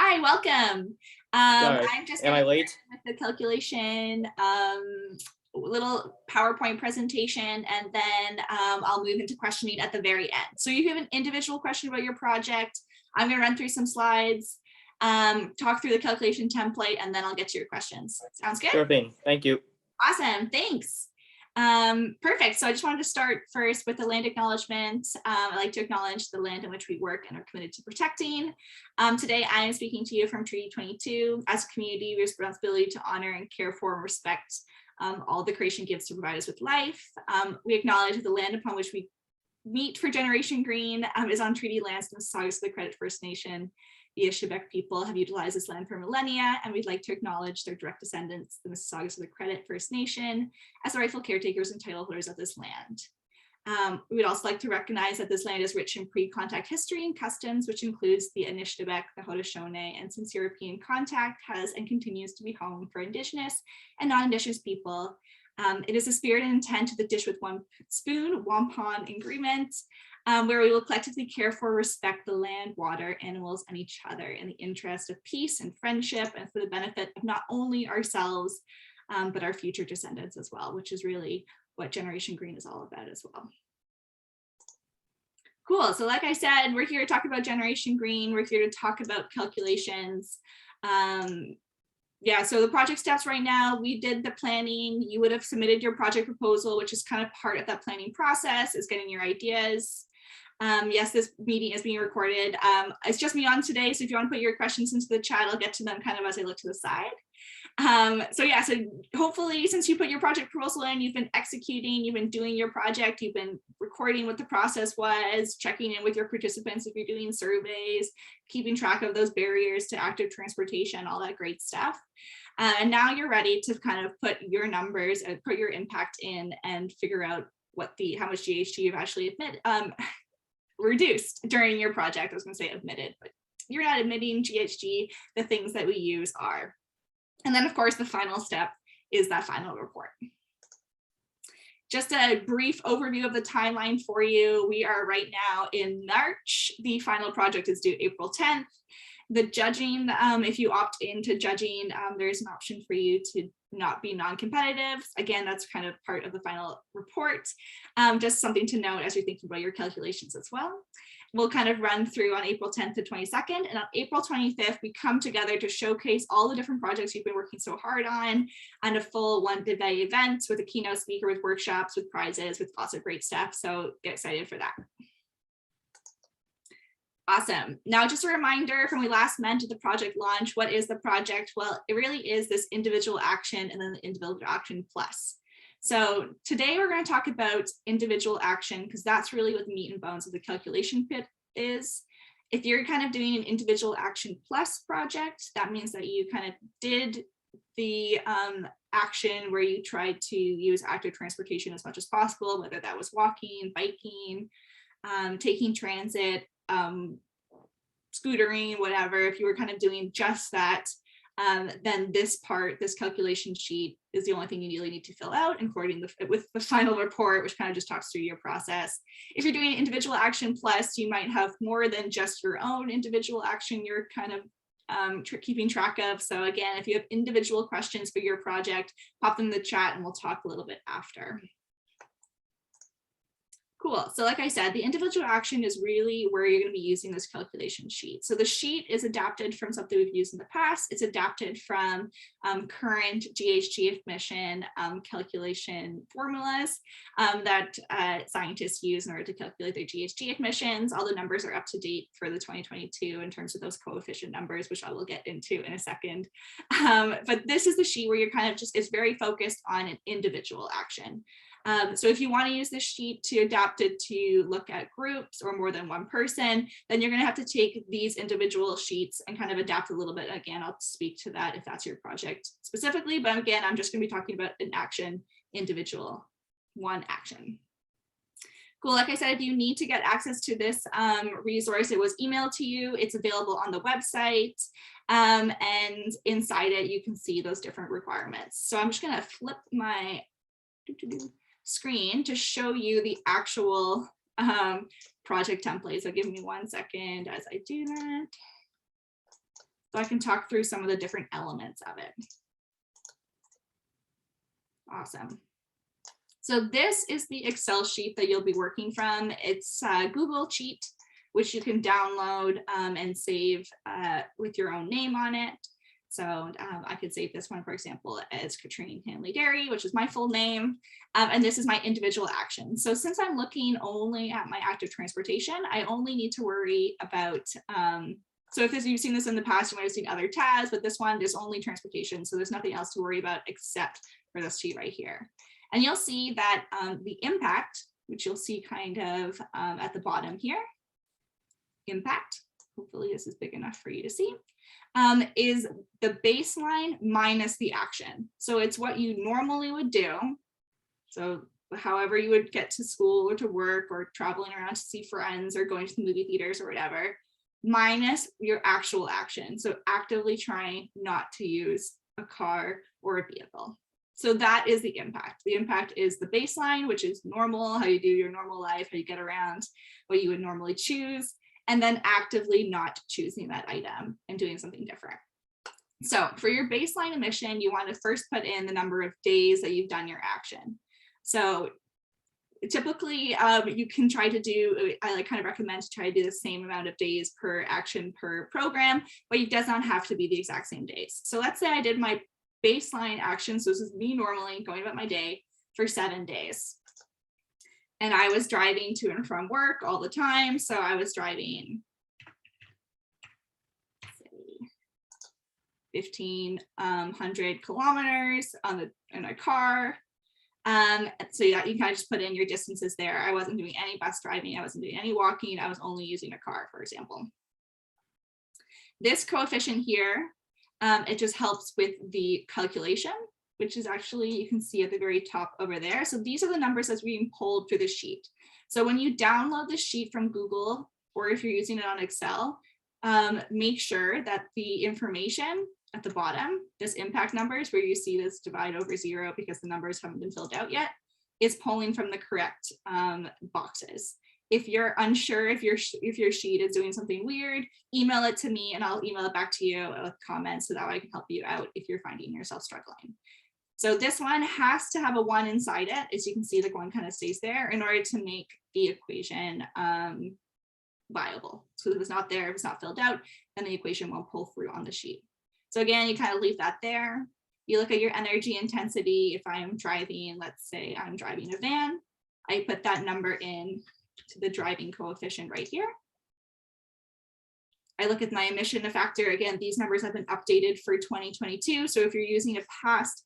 Hi, welcome. Sorry, I'm just am going I to late? start with the calculation little PowerPoint presentation, and then I'll move into questioning at the very end. So you have an individual question about your project. I'm going to run through some slides, talk through the calculation template, and then I'll get to your questions. Sounds good? Sure thing. Thank you. Awesome, thanks. Perfect. So I just wanted to start first with the land acknowledgement. I'd like to acknowledge the land in which we work and are committed to protecting. Today, I am speaking to you from Treaty 22 as a community responsibility to honor and care for and respect all the creation gives to provide us with life. We acknowledge that the land upon which we meet for Generation Green is on treaty lands in Mississaugas of the Credit First Nation. The Ishebek people have utilized this land for millennia, and we'd like to acknowledge their direct descendants, the Mississaugas of the Credit First Nation, as the rightful caretakers and title holders of this land. We would also like to recognize that this land is rich in pre-contact history and customs, which includes the Anishtabek, the Haudenosaunee, and since European contact has and continues to be home for Indigenous and non-Indigenous people. It is the spirit and intent of the Dish with One Spoon, Wampum Agreement, where we will collectively care for, respect the land, water, animals, and each other in the interest of peace and friendship and for the benefit of not only ourselves, but our future descendants as well, which is really what Generation Green is all about as well. Cool, so like I said, we're here to talk about Generation Green. We're here to talk about calculations. Yeah, so the project steps right now, we did the planning. You would have submitted your project proposal, which is kind of part of that planning process, is getting your ideas. Yes, this meeting is being recorded. It's just me on today, so if you want to put your questions into the chat, I'll get to them kind of as I look to the side. So yeah, so hopefully since you put your project proposal in, you've been executing, you've been doing your project, you've been recording what the process was, checking in with your participants if you're doing surveys, keeping track of those barriers to active transportation, all that great stuff. And now you're ready to kind of put your numbers and put your impact in and figure out what how much GHG you've actually reduced during your project. I was going to say admitted, but you're not admitting GHG. The things that we use are. And then of course, the final step is that final report. Just a brief overview of the timeline for you. We are right now in March. The final project is due April 10th. The judging, if you opt into judging, there's an option for you to not be non-competitive. Again, that's kind of part of the final report. Just something to note as you're thinking about your calculations as well. We'll kind of run through on April 10th to 22nd, and on April 25th, we come together to showcase all the different projects you've been working so hard on a full one-day event with a keynote speaker, with workshops, with prizes, with lots of great stuff. So get excited for that. Awesome. Now, just a reminder from we last met at the project launch, what is the project? Well, it really is this individual action and then the individual action plus. So today we're going to talk about individual action because that's really what the meat and bones of the calculation pit is. If you're kind of doing an individual action plus project, that means that you kind of did the action where you tried to use active transportation as much as possible, whether that was walking, biking, taking transit, scootering, whatever. If you were kind of doing just that, then this calculation sheet is the only thing you really need to fill out, including with the final report, which kind of just talks through your process. If you're doing individual action plus, you might have more than just your own individual action you're kind of keeping track of. So again, if you have individual questions for your project, pop them in the chat and we'll talk a little bit after. Cool. So like I said, the individual action is really where you're going to be using this calculation sheet. So the sheet is adapted from something we've used in the past. It's adapted from current GHG emission calculation formulas that scientists use in order to calculate their GHG emissions. All the numbers are up to date for the 2022 in terms of those coefficient numbers, which I will get into in a second. But this is the sheet where you're kind of it's very focused on an individual action. So if you want to use this sheet to adapt it to look at groups or more than one person, then you're going to have to take these individual sheets and kind of adapt a little bit. Again, I'll speak to that if that's your project specifically, but again, I'm just going to be talking about an action, individual, one action. Cool. Like I said, if you need to get access to this resource, it was emailed to you. It's available on the website. And inside it, you can see those different requirements. So I'm just going to flip my screen to show you the actual project template. So give me 1 second as I do that. So I can talk through some of the different elements of it. Awesome. So this is the Excel sheet that you'll be working from. It's a Google Sheet, which you can download and save with your own name on it. So I could save this one, for example, as Katrine Hanley Derry, which is my full name. And this is my individual action. So since I'm looking only at my active transportation, I only need to worry about, so if you've seen this in the past, you might have seen other tabs, but this one is only transportation. So there's nothing else to worry about except for this sheet right here. And you'll see that the impact, which you'll see kind of at the bottom here, impact, hopefully this is big enough for you to see, is the baseline minus the action. So it's what you normally would do. So however you would get to school or to work or traveling around to see friends or going to the movie theaters or whatever, minus your actual action. So actively trying not to use a car or a vehicle. So that is the impact. The impact is the baseline, which is normal, how you do your normal life, how you get around, what you would normally choose, and then actively not choosing that item and doing something different. So for your baseline emission, you want to first put in the number of days that you've done your action. So typically you can try to do, I kind of recommend to try to do the same amount of days per action per program, but it does not have to be the exact same days. So let's say I did my baseline action. So this is me normally going about my day for 7 days. And I was driving to and from work all the time. So I was driving 1,500 kilometers in a car. So yeah, you kind of just put in your distances there. I wasn't doing any bus driving. I wasn't doing any walking. I was only using a car, for example. This coefficient here, it just helps with the calculation, which is actually, you can see at the very top over there. So these are the numbers that's being pulled through the sheet. So when you download the sheet from Google, or if you're using it on Excel, make sure that the information at the bottom, this impact numbers, where you see this divide over 0 because the numbers haven't been filled out yet, is pulling from the correct boxes. If you're unsure if your sheet is doing something weird, email it to me and I'll email it back to you with comments so that I can help you out if you're finding yourself struggling. So this one has to have a 1 inside it. As you can see, the 1 kind of stays there in order to make the equation viable. So if it's not there, if it's not filled out, then the equation won't pull through on the sheet. So again, you kind of leave that there. You look at your energy intensity. If I'm driving, let's say I'm driving a van, I put that number in to the driving coefficient right here. I look at my emission factor. Again, these numbers have been updated for 2022. So if you're using a past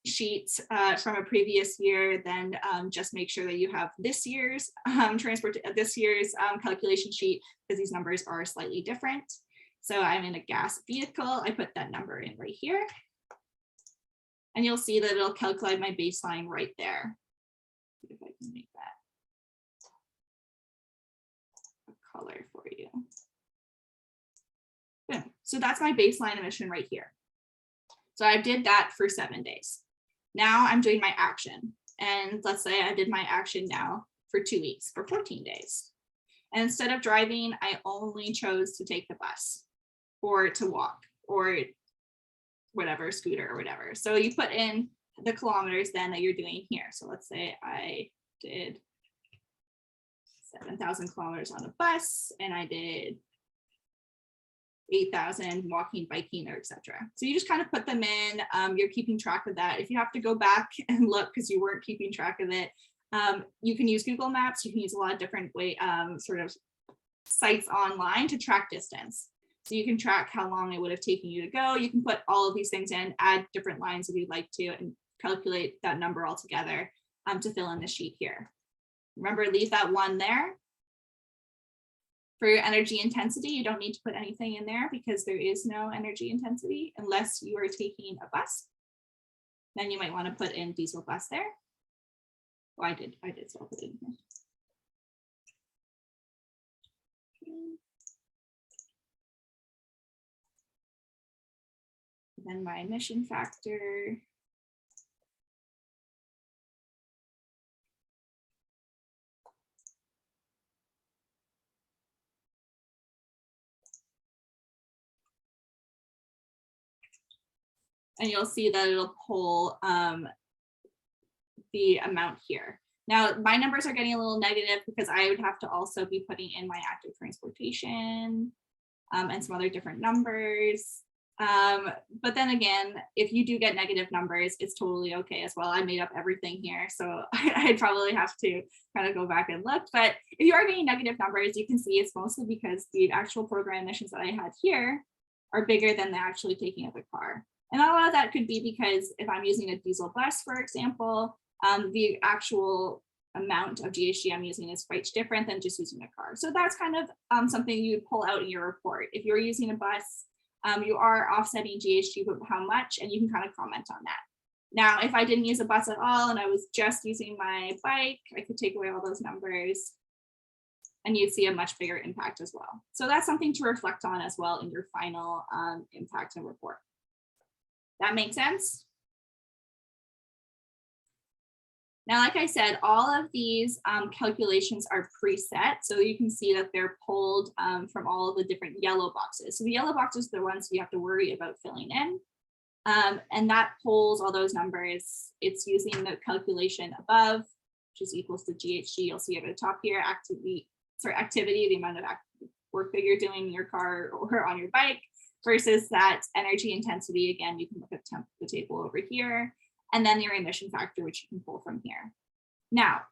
sheet from a previous year, then just make sure that you have this year's calculation sheet, because these numbers are slightly different. So I'm in a gas vehicle. I put that number in right here. And you'll see that it'll calculate my baseline right there. If I can make that a color for you. Boom. So that's my baseline emission right here. So I did that for 7 days. Now I'm doing my action. And let's say I did my action now for 2 weeks, for 14 days. And instead of driving, I only chose to take the bus or to walk or whatever, scooter or whatever. So you put in the kilometers then that you're doing here. So let's say I did 7,000 kilometers on a bus and I did 8,000 walking, biking, or etc. So you just kind of put them in. You're keeping track of that. If you have to go back and look because you weren't keeping track of it, you can use Google Maps. You can use a lot of different sort of sites online to track distance. So you can track how long it would have taken you to go. You can put all of these things in, add different lines if you'd like to, and calculate that number all together to fill in the sheet here. Remember, leave that 1 there. For your energy intensity, you don't need to put anything in there because there is no energy intensity unless you are taking a bus. Then you might want to put in diesel bus there. Oh, I did, so I'll put it in here. Then my emission factor. and you'll see that it'll pull the amount here. Now, my numbers are getting a little negative because I would have to also be putting in my active transportation and some other different numbers. But then again, if you do get negative numbers, it's totally okay as well. I made up everything here, so I'd probably have to kind of go back and look. But if you are getting negative numbers, you can see it's mostly because the actual program emissions that I had here are bigger than the actually taking of the car. And a lot of that could be because if I'm using a diesel bus, for example, the actual amount of GHG I'm using is quite different than just using a car. So that's kind of something you pull out in your report. If you're using a bus, you are offsetting GHG, but how much, and you can kind of comment on that. Now, if I didn't use a bus at all and I was just using my bike, I could take away all those numbers and you'd see a much bigger impact as well. So that's something to reflect on as well in your final impact and report. That makes sense? Now, like I said, all of these calculations are preset. So you can see that they're pulled from all of the different yellow boxes. So the yellow boxes are the ones you have to worry about filling in. And that pulls all those numbers. It's using the calculation above, which is equals to GHG. You'll see at the top here, activity, the amount of work that you're doing in your car or on your bike versus that energy intensity. Again, you can look at the table over here. And then your emission factor, which you can pull from here. Now,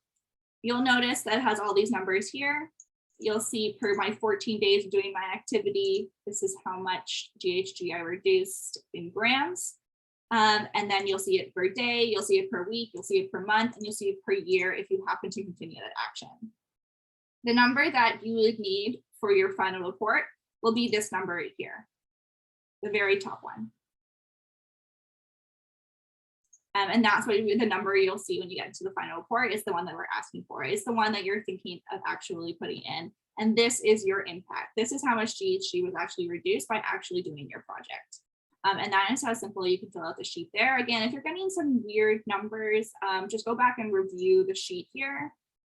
you'll notice that it has all these numbers here. You'll see per my 14 days of doing my activity, this is how much GHG I reduced in grams. And then you'll see it per day, you'll see it per week, you'll see it per month, and you'll see it per year if you happen to continue that action. The number that you would need for your final report will be this number right here, the very top one. And that's what the number you'll see when you get into the final report is the one that we're asking for. It's the one that you're thinking of actually putting in. And this is your impact. This is how much GHG was actually reduced by actually doing your project. And that is how simple you can fill out the sheet there. Again, if you're getting some weird numbers, just go back and review the sheet here.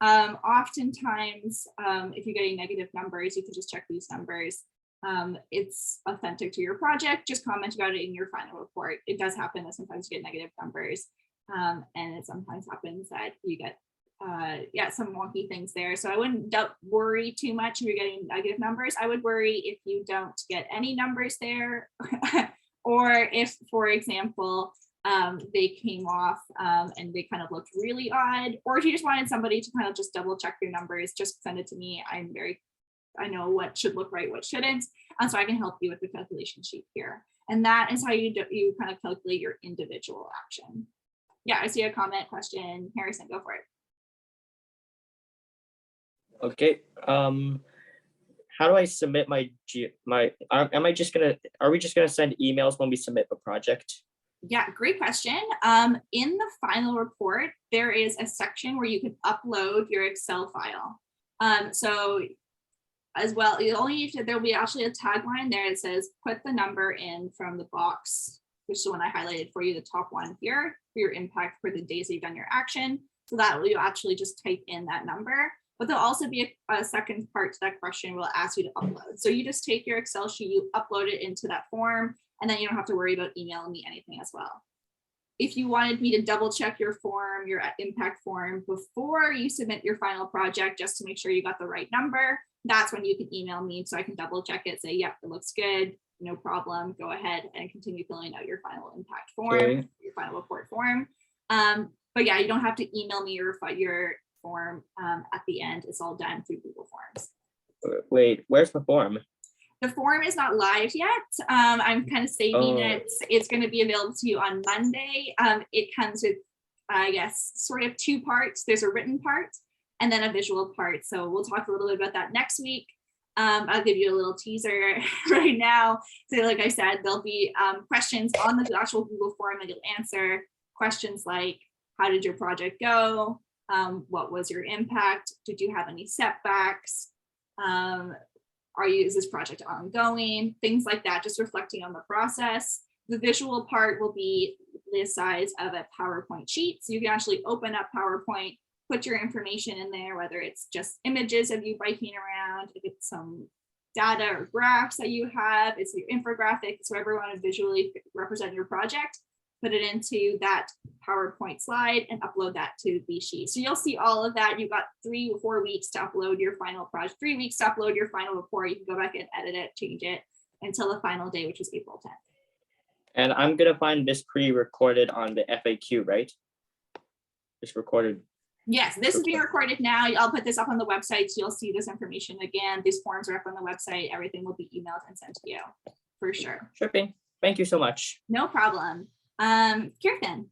Oftentimes, if you're getting negative numbers, you can just check these numbers. It's authentic to your project, just comment about it in your final report. It does happen that sometimes you get negative numbers, and it sometimes happens that you get some wonky things there. So I wouldn't worry too much if you're getting negative numbers. I would worry if you don't get any numbers there, or if, for example, they came off and they kind of looked really odd, or if you just wanted somebody to kind of just double check your numbers, just send it to me. I know what should look right, what shouldn't, and so I can help you with the calculation sheet here. And that is how you kind of calculate your individual action. Yeah, I see a comment, question. Harrison, go for it. Okay. How do I submit are we just gonna send emails when we submit the project? Yeah, great question. In the final report, there is a section where you can upload your Excel file. So as well, there'll be actually a tagline there that says, put the number in from the box, which is the one I highlighted for you, the top one here, for your impact for the days that you've done your action. So that will you actually just type in that number. But there'll also be a second part to that question will ask you to upload. So you just take your Excel sheet, you upload it into that form, and then you don't have to worry about emailing me anything as well. If you wanted me to double check your form, your impact form, before you submit your final project, just to make sure you got the right number, that's when you can email me so I can double check it, say, yep, it looks good, no problem, go ahead and continue filling out your final impact form, okay, your final report form. But yeah, you don't have to email me your form at the end. It's all done through Google Forms. Wait, where's the form? The form is not live yet. I'm kind of saving it. It's going to be available to you on Monday. It comes with, I guess, sort of two parts. There's a written part and then a visual part. So we'll talk a little bit about that next week. I'll give you a little teaser right now. So like I said, there'll be questions on the actual Google form that you'll answer. Questions like, how did your project go? What was your impact? Did you have any setbacks? Is this project ongoing? Things like that, just reflecting on the process. The visual part will be the size of a PowerPoint sheet. So you can actually open up PowerPoint, put your information in there, whether it's just images of you biking around, if it's some data or graphs that you have, it's your infographic, it's whatever you want to visually represent your project, put it into that PowerPoint slide and upload that to the sheet. So you'll see all of that. You've got 3 or 4 weeks to upload your final project, 3 weeks to upload your final report. You can go back and edit it, change it until the final day, which is April 10th. And I'm gonna find this pre-recorded on the FAQ, right? It's recorded. Yes, this is being recorded now. I'll put this up on the website, so you'll see this information again. These forms are up on the website. Everything will be emailed and sent to you for sure. Sure thing. Thank you so much. No problem. Kirtan,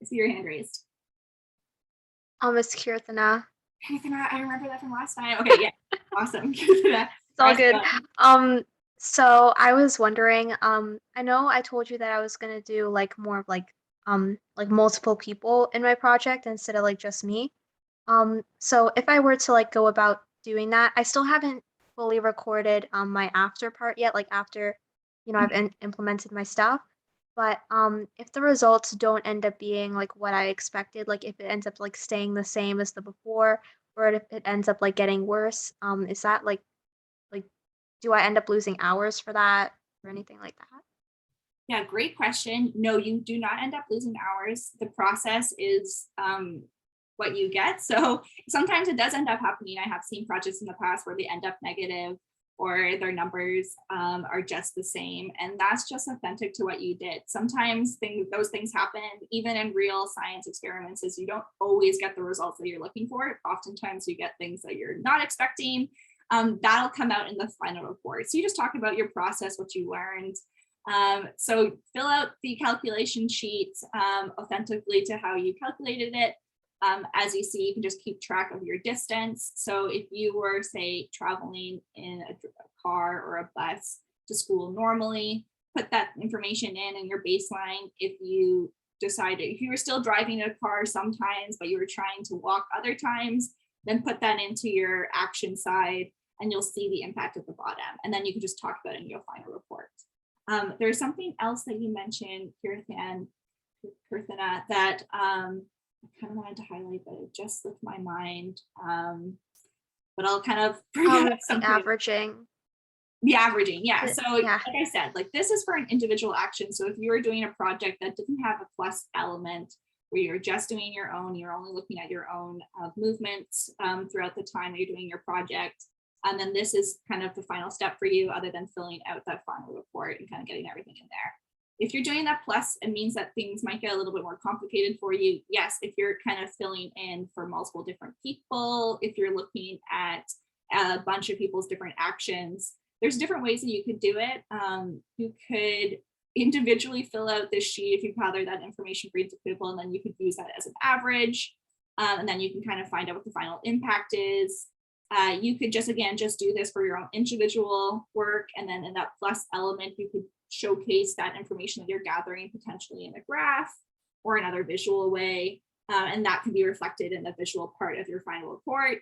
I see your hand raised. Miss Kirtana. Kirtana, I remember that from last time. Okay, yeah, awesome. Kirtana. It's all good. So I was wondering, I know I told you that I was gonna do like more of like multiple people in my project instead of like just me. So if I were to like go about doing that, I still haven't fully recorded my after part yet, like after, you know, I've implemented my stuff. But if the results don't end up being like what I expected, like if it ends up like staying the same as the before, or if it ends up like getting worse, is that like do I end up losing hours for that or anything like that? Yeah, great question. No, you do not end up losing hours. The process is what you get. So sometimes it does end up happening. I have seen projects in the past where they end up negative or their numbers are just the same. And that's just authentic to what you did. Sometimes those things happen even in real science experiments, is you don't always get the results that you're looking for. Oftentimes you get things that you're not expecting. That'll come out in the final report. So you just talk about your process, what you learned. So fill out the calculation sheet authentically to how you calculated it. As you see, you can just keep track of your distance. So if you were, say, traveling in a car or a bus to school normally, put that information in your baseline. If you were still driving a car sometimes, but you were trying to walk other times, then put that into your action side and you'll see the impact at the bottom. And then you can just talk about it in your final report. There's something else that you mentioned, Kirtana, that I kind of wanted to highlight, but it just slipped my mind. But I'll kind of bring up something. Averaging. The averaging, yeah. So yeah. like I said, like this is for an individual action. So if you were doing a project that didn't have a plus element, where you're just doing your own, you're only looking at your own movements throughout the time that you're doing your project. And then this is kind of the final step for you, other than filling out that final report and kind of getting everything in there. If you're doing that plus, it means that things might get a little bit more complicated for you. Yes, if you're kind of filling in for multiple different people, if you're looking at a bunch of people's different actions, there's different ways that you could do it. You could individually fill out this sheet if you gather that information for each people, and then you could use that as an average. And then you can kind of find out what the final impact is. You could just do this for your own individual work. And then in that plus element, you could showcase that information that you're gathering potentially in a graph or another visual way. And that can be reflected in the visual part of your final report.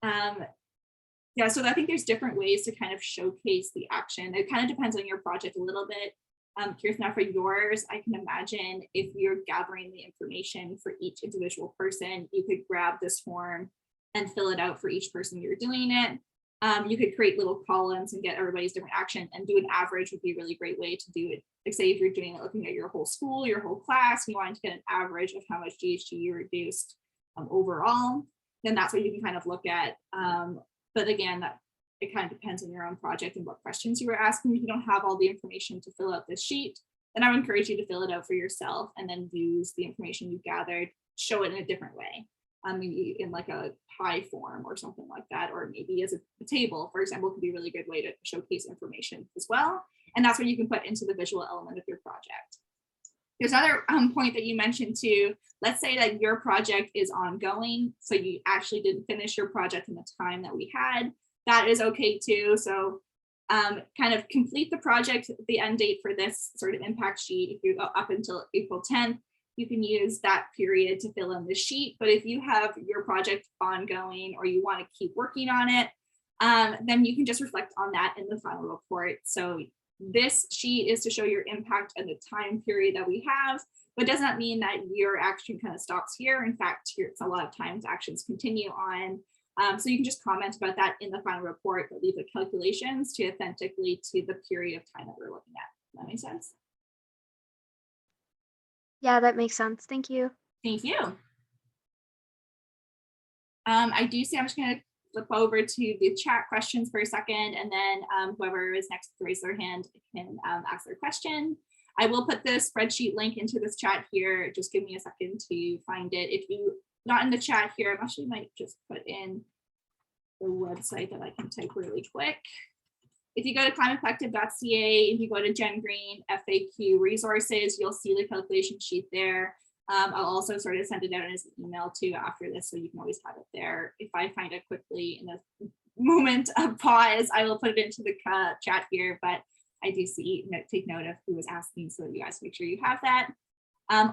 Yeah, so I think there's different ways to kind of showcase the action. It kind of depends on your project a little bit. Kirtana, for yours, I can imagine if you're gathering the information for each individual person, you could grab this form and fill it out for each person you're doing it. You could create little columns and get everybody's different action, and do an average would be a really great way to do it. Like say if you're doing it looking at your whole school, your whole class, and you wanted to get an average of how much GHG you reduced overall, then that's what you can kind of look at. But again, it kind of depends on your own project and what questions you were asking. If you don't have all the information to fill out this sheet, then I would encourage you to fill it out for yourself and then use the information you gathered, show it in a different way. Maybe in like a pie form or something like that, or maybe as a table, for example, could be a really good way to showcase information as well. And that's what you can put into the visual element of your project. There's another point that you mentioned too. Let's say that your project is ongoing, so you actually didn't finish your project in the time that we had. That is okay too. So kind of complete the project, the end date for this sort of impact sheet. If you go up until April 10th, you can use that period to fill in the sheet. But if you have your project ongoing or you want to keep working on it, then you can just reflect on that in the final report. So this sheet is to show your impact and the time period that we have, but does not mean that your action kind of stops here. In fact, a lot of times actions continue on. So you can just comment about that in the final report, but leave the calculations to authentically to the period of time that we're looking at. Does that make sense? Yeah, that makes sense. Thank you. Thank you. I do see, I'm just going to flip over to the chat questions for a second, and then whoever is next to raise their hand can ask their question. I will put this spreadsheet link into this chat here. Just give me a second to find it. If you not in the chat here, I actually might just put in the website that I can type really quick. If you go to climatecollective.ca, if you go to Gen Green FAQ resources, you'll see the calculation sheet there. I'll also sort of send it out as an email too after this, so you can always have it there. If I find it quickly in a moment of pause, I will put it into the chat here, but I do see, take note of who was asking, so that you guys make sure you have that.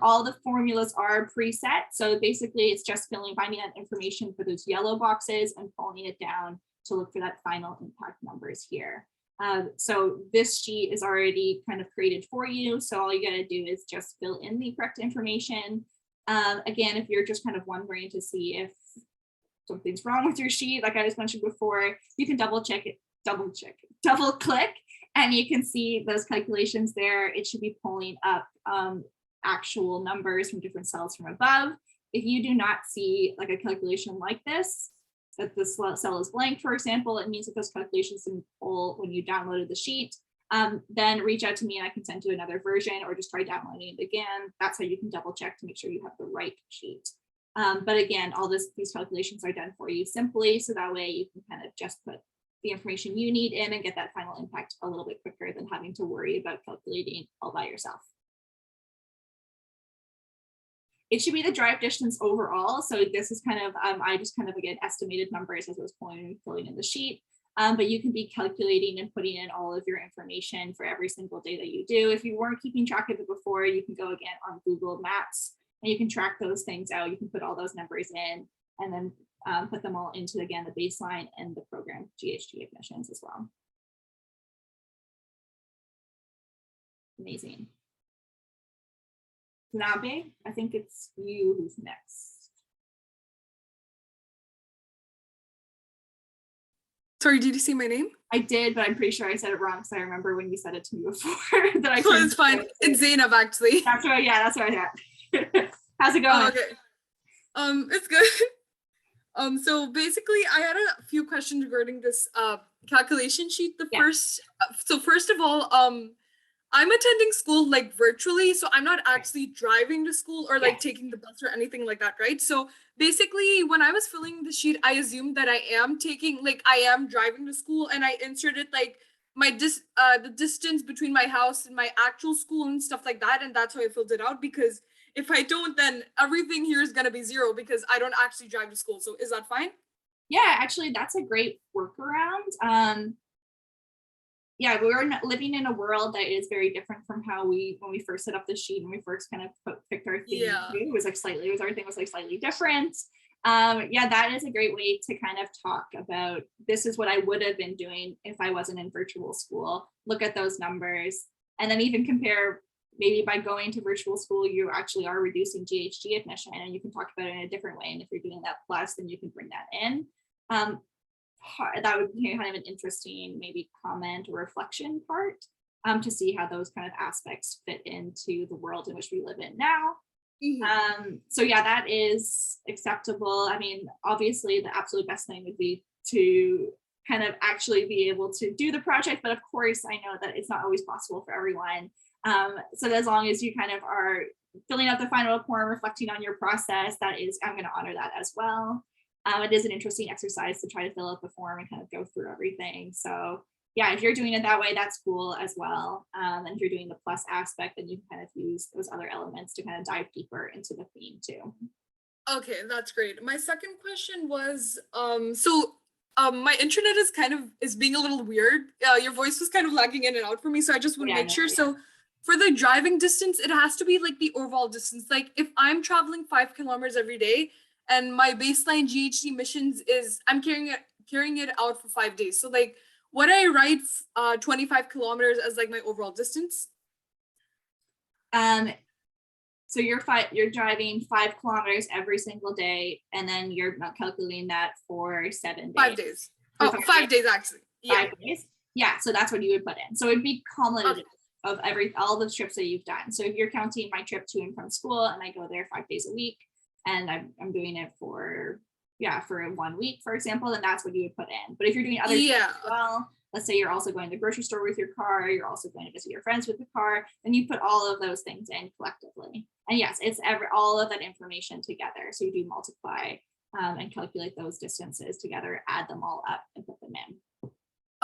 All the formulas are preset, so basically it's just finding that information for those yellow boxes and pulling it down to look for that final impact numbers here. So this sheet is already kind of created for you. So all you got to do is just fill in the correct information. Again, if you're just kind of wondering to see if something's wrong with your sheet, like I just mentioned before, you can double click, and you can see those calculations there. It should be pulling up actual numbers from different cells from above. If you do not see like a calculation like this, that this cell is blank, for example, it means that those calculations didn't pull when you downloaded the sheet. Then reach out to me and I can send you another version, or just try downloading it again. That's how you can double check to make sure you have the right sheet. But again, all these calculations are done for you simply, so that way you can kind of just put the information you need in and get that final impact a little bit quicker than having to worry about calculating all by yourself. It should be the drive distance overall. So this is kind of, I just kind of again estimated numbers as I was filling in the sheet. But you can be calculating and putting in all of your information for every single day that you do. If you weren't keeping track of it before, you can go again on Google Maps and you can track those things out. You can put all those numbers in and then put them all into, again, the baseline and the program GHG emissions as well. Amazing. Nabe, I think it's you who's next. Sorry, did you see my name? I did, but I'm pretty sure I said it wrong because I remember when you said it to me before. That I Oh, it's fine. It's Zainab, actually. That's right. Yeah, that's what I had. How's it going? Oh, okay. It's good. So basically, I had a few questions regarding this calculation sheet. First of all, I'm attending school like virtually, so I'm not actually driving to school or like taking the bus or anything like that, right? So basically, when I was filling the sheet, I assumed that I am driving to school, and I inserted like my the distance between my house and my actual school and stuff like that, and that's how I filled it out. Because if I don't, then everything here is gonna be zero because I don't actually drive to school. So is that fine? Yeah, actually, that's a great workaround. Yeah, we're living in a world that is very different from how when we first set up the sheet and we first kind of picked our theme. Yeah. Everything was like slightly different. Yeah, that is a great way to kind of talk about, this is what I would have been doing if I wasn't in virtual school. Look at those numbers, and then even compare, maybe by going to virtual school, you actually are reducing GHG emission, and you can talk about it in a different way. And if you're doing that plus, then you can bring that in. That would be kind of an interesting maybe comment or reflection part to see how those kind of aspects fit into the world in which we live in now. Mm-hmm. So yeah, that is acceptable. I mean, obviously the absolute best thing would be to kind of actually be able to do the project, but of course I know that it's not always possible for everyone. So as long as you kind of are filling out the final report, reflecting on your process, I'm going to honor that as well. It is an interesting exercise to try to fill out the form and kind of go through everything. So yeah, if you're doing it that way, that's cool as well. And if you're doing the plus aspect, then you can kind of use those other elements to kind of dive deeper into the theme too. Okay, that's great. My second question was, my internet is being a little weird. Your voice was kind of lagging in and out for me, so I just want to make sure. Yeah. So for the driving distance, it has to be like the overall distance. Like if I'm traveling 5 kilometers every day, and my baseline GHG emissions is I'm carrying it out for 5 days. So like, would I write 25 kilometers as like my overall distance? So you're driving 5 kilometers every single day, and then you're not calculating that for 7 days. 5 days. For Oh, 5 days actually. Yeah. 5 days. Yeah, so that's what you would put in. So it'd be cumulative of all the trips that you've done. So if you're counting my trip to and from school, and I go there 5 days a week, and I'm doing it for 1 week, for example, then that's what you would put in. But if you're doing other trips as well, let's say you're also going to the grocery store with your car, you're also going to visit your friends with the car, then you put all of those things in collectively. And yes, it's all of that information together. So you do multiply and calculate those distances together, add them all up and put them in.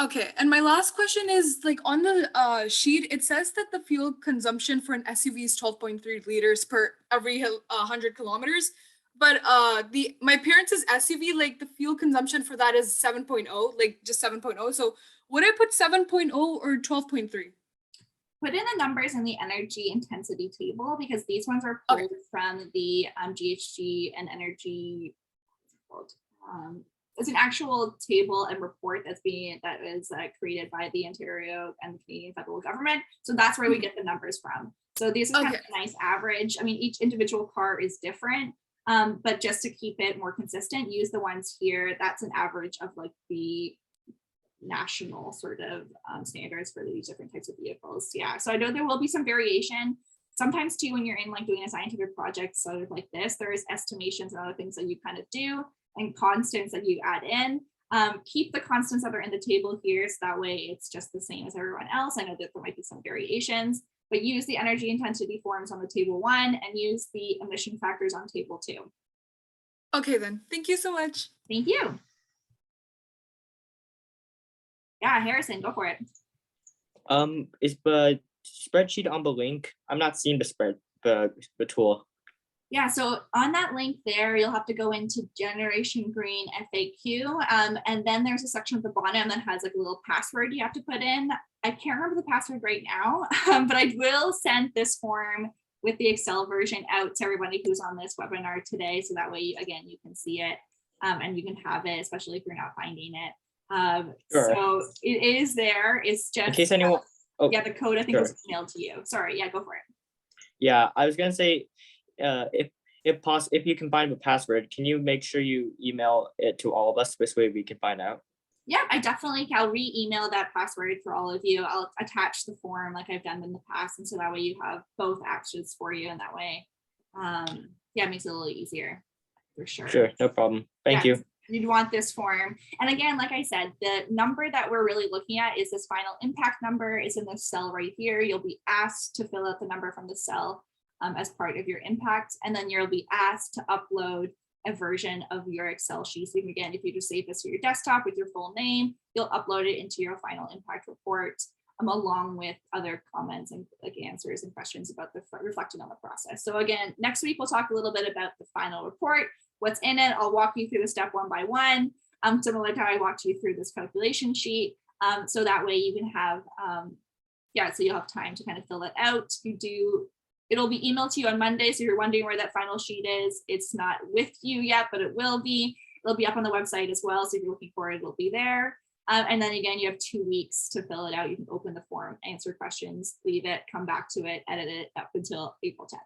Okay, and my last question is, like, on the sheet, it says that the fuel consumption for an SUV is 12.3 liters per every 100 kilometers. But my parents' SUV, like, the fuel consumption for that is 7.0, like just 7.0. So would I put 7.0 or 12.3? Put in the numbers in the energy intensity table, because these ones are pulled from the GHG and energy. It's an actual table and report that is created by the Ontario and the Canadian federal government. So that's where we get the numbers from. So these are kind of a nice average. I mean, each individual car is different, but just to keep it more consistent, use the ones here. That's an average of like the national sort of standards for these different types of vehicles. Yeah, so I know there will be some variation. Sometimes too, when you're in like doing a scientific project sort of like this, there's estimations and other things that you kind of do and constants that you add in. Keep the constants that are in the table here, so that way it's just the same as everyone else. I know that there might be some variations, but use the energy intensity forms on the table 1 and use the emission factors on table 2. Okay then, thank you so much. Thank you. Yeah, Harrison, go for it. Is the spreadsheet on the link? I'm not seeing the tool. Yeah, so on that link there, you'll have to go into Generation Green FAQ, and then there's a section at the bottom that has like a little password you have to put in. I can't remember the password right now, but I will send this form with the Excel version out to everybody who's on this webinar today, so that way, again, you can see it and you can have it, especially if you're not finding it. Sure. So it is there. It's just in case anyone. Yeah, the code I think was emailed to you. Sorry, yeah, go for it. Yeah, I was gonna say, if you can find the password, can you make sure you email it to all of us? This way we can find out. Yeah, I'll re-email that password for all of you. I'll attach the form like I've done in the past, and so that way you have both actions for you, and that way, yeah, it makes it a little easier for sure. Sure, no problem. Thank you. You'd want this form. And again, like I said, the number that we're really looking at is this final impact number. It's in this cell right here. You'll be asked to fill out the number from the cell as part of your impact. And then you'll be asked to upload a version of your Excel sheet. So again, if you just save this to your desktop with your full name, you'll upload it into your final impact report along with other comments and like answers and questions about reflecting on the process. So again, next week, we'll talk a little bit about the final report, what's in it. I'll walk you through the step 1 by 1, similar to how I walked you through this calculation sheet. So that way you can have, so you'll have time to kind of fill it out. It'll be emailed to you on Monday. So if you're wondering where that final sheet is, it's not with you yet, but it will be. It'll be up on the website as well. So if you're looking for it, it'll be there. And then again, you have 2 weeks to fill it out. You can open the form, answer questions, leave it, come back to it, edit it up until April 10th.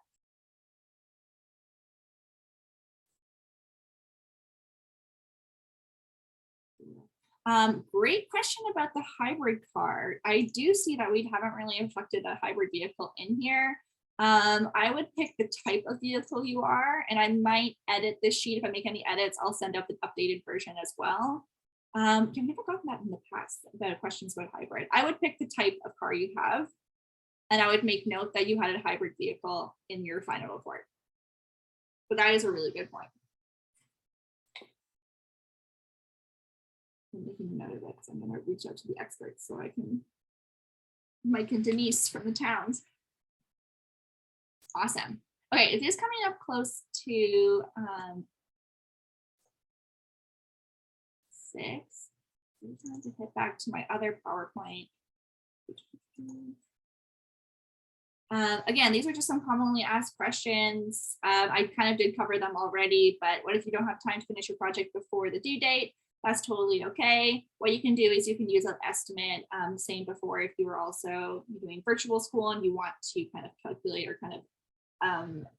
Great question about the hybrid car. I do see that we haven't really reflected a hybrid vehicle in here. I would pick the type of vehicle you are, and I might edit this sheet. If I make any edits, I'll send out the updated version as well. I've never gotten that in the past about questions about hybrid. I would pick the type of car you have, and I would make note that you had a hybrid vehicle in your final report. But that is a really good point. I'm making a note of it because I'm going to reach out to the experts so I can, Mike and Denise from the towns. Awesome. Okay, it is coming up close to 6. I'm trying to hit back to my other PowerPoint. Again, these are just some commonly asked questions. I kind of did cover them already, but what if you don't have time to finish your project before the due date? That's totally okay. What you can do is you can use an estimate, same before if you were also doing virtual school and you want to kind of calculate or kind of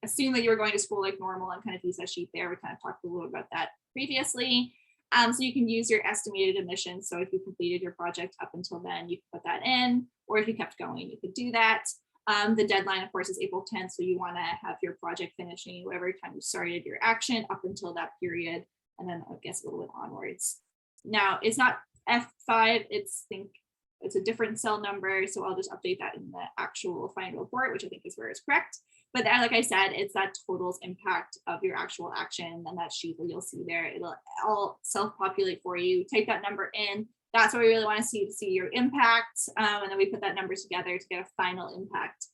assume that you were going to school like normal and kind of use that sheet there. We kind of talked a little about that previously. So you can use your estimated emissions. So if you completed your project up until then, you can put that in, or if you kept going, you could do that. The deadline, of course, is April 10th. So you want to have your project finishing whatever time you started your action up until that period. And then I guess a little bit onwards. Now it's not F5, it's a different cell number. So I'll just update that in the actual final report, which I think is where it's correct. But that, like I said, it's that totals impact of your actual action, and that sheet that you'll see there, it'll all self-populate for you. Type that number in. That's what we really want to see your impact. And then we put that number together to get a final impact,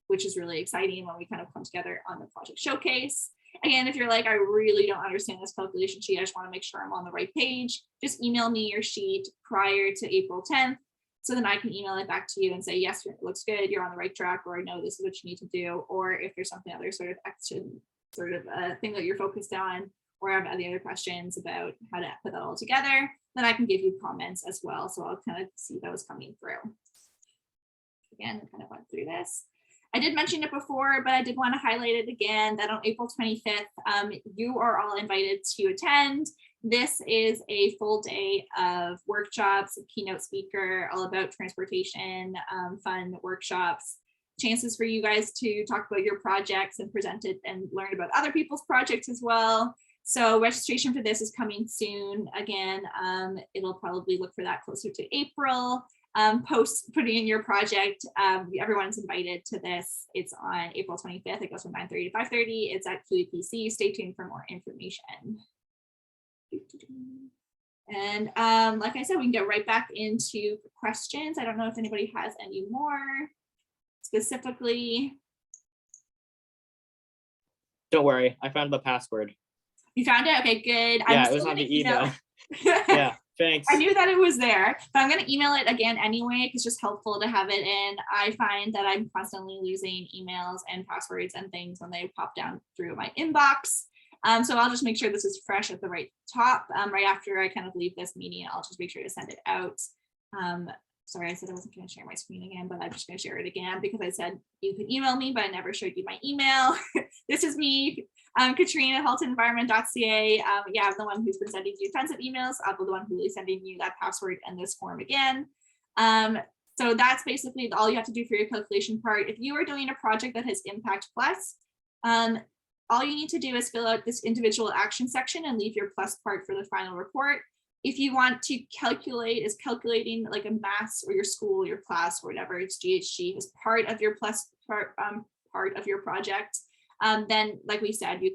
which is really exciting when we kind of come together on the project showcase. Again, if you're like, I really don't understand this calculation sheet, I just want to make sure I'm on the right page, just email me your sheet prior to April 10th. So then I can email it back to you and say, yes, it looks good, you're on the right track, or I know this is what you need to do. Or if there's something other sort of action, sort of thing that you're focused on, or have any other questions about how to put that all together, then I can give you comments as well. So I'll kind of see those coming through. Again, I kind of went through this. I did mention it before, but I did want to highlight it again that on April 25th, you are all invited to attend. This is a full day of workshops, a keynote speaker, all about transportation, fun workshops, chances for you guys to talk about your projects and present it and learn about other people's projects as well. So registration for this is coming soon. Again, it'll probably look for that closer to April. Post putting in your project, everyone's invited to this. It's on April 25th. It goes from 9:30 to 5:30. It's at QEPC. Stay tuned for more information. And like I said, we can get right back into questions. I don't know if anybody has any more specifically. Don't worry, I found the password. You found it? Okay, good. Yeah, it was on the email. Yeah, thanks. I knew that it was there, but I'm going to email it again anyway, because it's just helpful to have it in. I find that I'm constantly losing emails and passwords and things when they pop down through my inbox. So I'll just make sure this is fresh at the right top. Right after I kind of leave this meeting, I'll just make sure to send it out. Sorry, I said I wasn't going to share my screen again, but I'm just going to share it again because I said you can email me, but I never showed you my email. This is me, Katrina at haltonenvironet.ca. Yeah, I'm the one who's been sending you tons of emails. I'm the one who's sending you that password and this form again. So that's basically all you have to do for your calculation part. If you are doing a project that has Impact Plus, all you need to do is fill out this individual action section and leave your plus part for the final report. If you want to calculate, is calculating like a mass or your school, your class, or whatever, it's GHG as part of your plus part of your project, then like we said, you